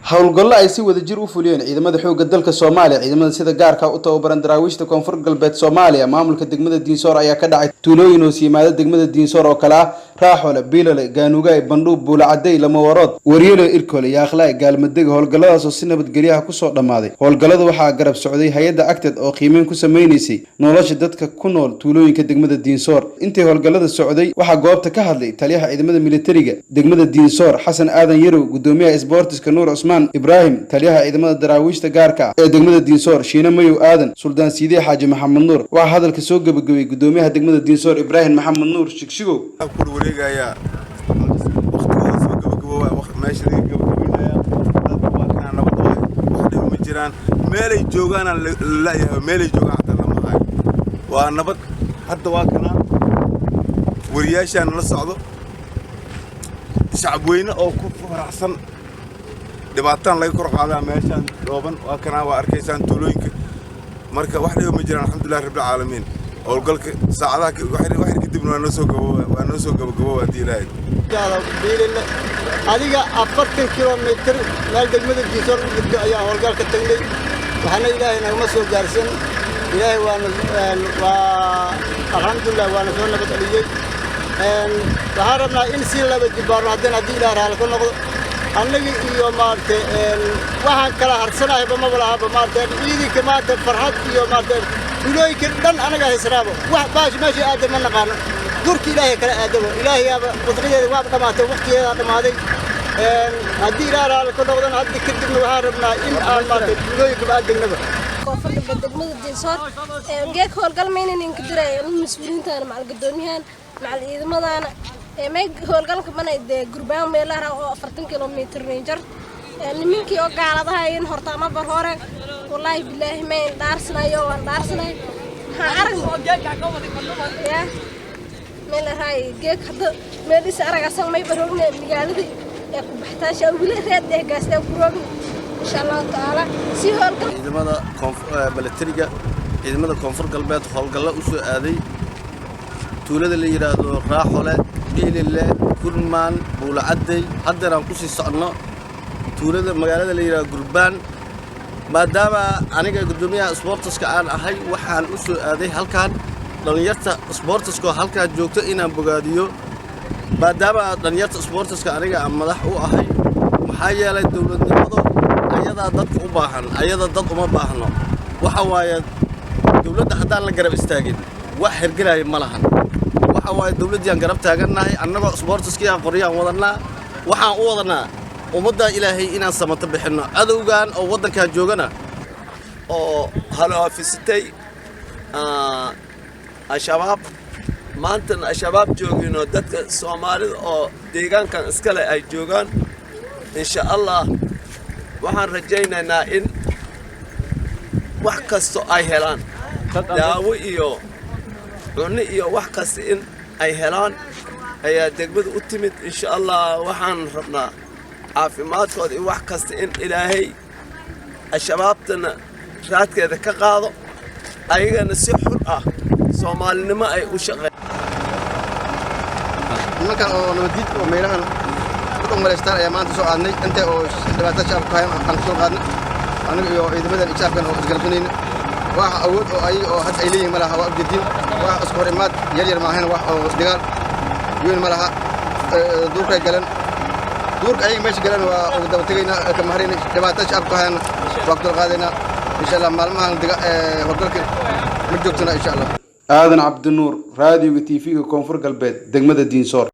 howlgallo ay si wada jir u fuliyeen ciidamada xoogga dalka Soomaaliya ciidamada sida gaarka u tababaran daraawiishta koonfur galbeed Soomaaliya maamulka degmada Diinsoor ayaa ka dhacay tuulooyin oo siimada degmada Diinsoor oo kala raaxole biilale gaanuga bandhub buulacday lama warood wariyada irkoole iyo akhlaaq gaalmadega howlgalladaas oo si nabadgelyo ah ku soo dhamaaday howlgallada waxaa garab socday hay'adda agteed oo qiimeyn ku sameeynayay nolosha dadka ku nool tuulooyinka degmada Diinsoor intii howlgallada socday waxaa goobta ka hadlay taliyaha ciidamada militariga degmada Diinsoor Xasan Aadan Yarow gudoomiyaha isboortiska Nuur Usmaan Ibrahim taliyaha ciidamada daraawiishta gaarka ee degmada Diinsoor Shiina Mayow Aadan Suldaan Siidii Xaaji Maxamed Nuur waxa hadalka soo gabagabay gudoomiyaha degmada Diinsoor Ibrahim Maxamed Nuur shigshigow ku wareegaya waqtiga soo gabagabay waqti meesha gabagabaya dadka nabad waqti ma jiraan meelay joogaan la meelay joogaan hada lama hayo waa nabad hadda waa kana wariyaashan la socdo shacab weyne oo ku faraxsan dhibaataan laga kor qaadaa meeshan rooban waa kana waa arkaysaan tuulooyinka marka wax dhibo ma jiraan alxamdulillah rabbil caalamiin howlgalka saacadaha wax kadibna waa noo soo gabagabo hadii ilaahay adiga 40 kilomitir meel degmada Diinsoor u jirto ayaa howlgalka tagnay waxaana ilaahay nagama soo gaarsan ilaahay waa alxamdulillah waana soo nabad celiyay waxaan rabnaa in si laba jibaarno haddii ilaahay raali ka noqdo annaga iyo maartay waxaan kala harsanahay ma walaaba maartay ciidanka maartay farxad iyo maartay ilaahay dhan anaga haysanaabo wax baash meesha aad ma naqaan durki ilaahay kala aadabo ilaahay aba waqtigeeda waa dhamaatay waqtigeeda dhamaaday haddii ilaahay raali ka noqdo hadda kadibna waxaan rabnaa in aan maartay ilaahay ka aadnaba koonfur degmada Diinsoor geek howlgal meeynin ka diray mas'uuliyiinta macal gudoomiyahan macal ciidamadana meeg howlgalka banayde gurbaan meelaha oo 40 kilomitir range nimankii oo gaaladaha in horta ama bar hore wallahi billahi ma dhaarsanayo waan dhaarsanay waxa arag oo geeka ka wadi qodobada ya meelahay geek hadda meelis aragasan may barogne magaalada ee ku baxtaasha wili reed ee gaastay ku roog insha Allah taala si howlgal ciidamada militariga ciidamada koonfur galbeed howlgallo u soo aaday tuulada la yiraahdo raaxole biilile kurmaan buulacday haddana ku sii socno tuulada magaalada la yiraahdo gurbaan maadaama aniga gudoomiyaha sportiska aan ahay waxaan u soo aaday halkaan dhalinyarta sportiska halkaan joogto inaan bogaadiyo maadaama dhalinyarta sportiska aniga aan madax u ahay maxaa yeelay dawladnimadu ayada dadka u baahan ayada dad uma baahno waxa waaye dawladda haddaan la garab istaagin wax hergelay ma lahan waxa waaye dawladdiyan garab taaganahay annagoo sportiska qoriyaan wadanaa waxaan u wadanaa ummadda ilaahay inaan samato bixino adowgan oo wadanka joogana oo halo afisitay ashabaab maanta ashabaab joogino dadka Soomaalida oo deegaankan iska leh ay joogan insha Allah waxaan rajaynaynaa in wax kasto ay helaan daawo iyo cunno iyo wax kasta in ay helaan ayaa degmada u timid insha Allah waxaan rabnaa caafimaadkooda iyo wax kasta in ilaahay ashabaabtana raadkeeda ka qaado ayagana si xul ah Soomaalinimo ay u shaqeeyaan markaan oo nabadid oo meelahan ku dhamaystaan ayaa maanta soo aadnay inta oo dhibaato shacabka ka hayaan aan soo qaadnay aniga iyo ciidamada shacabkan oo isgalbanayna waxa awood oo ay oo had ay leeyihiin malaha waa ujeedin wax isku hor imaad yar ma ahayn wax oo dagaal weyn malaha duurka galan duurka ay meesha galan waa ugu daba tagayna ka maharina dhibaato shacabka hayaan waqti qaadayna insha Allah maalmahan howlgalka ma joogtana insha Allah Aadan Cabdi Nuur raadiyoga TV-ga koonfur galbeed degmada Diinsoor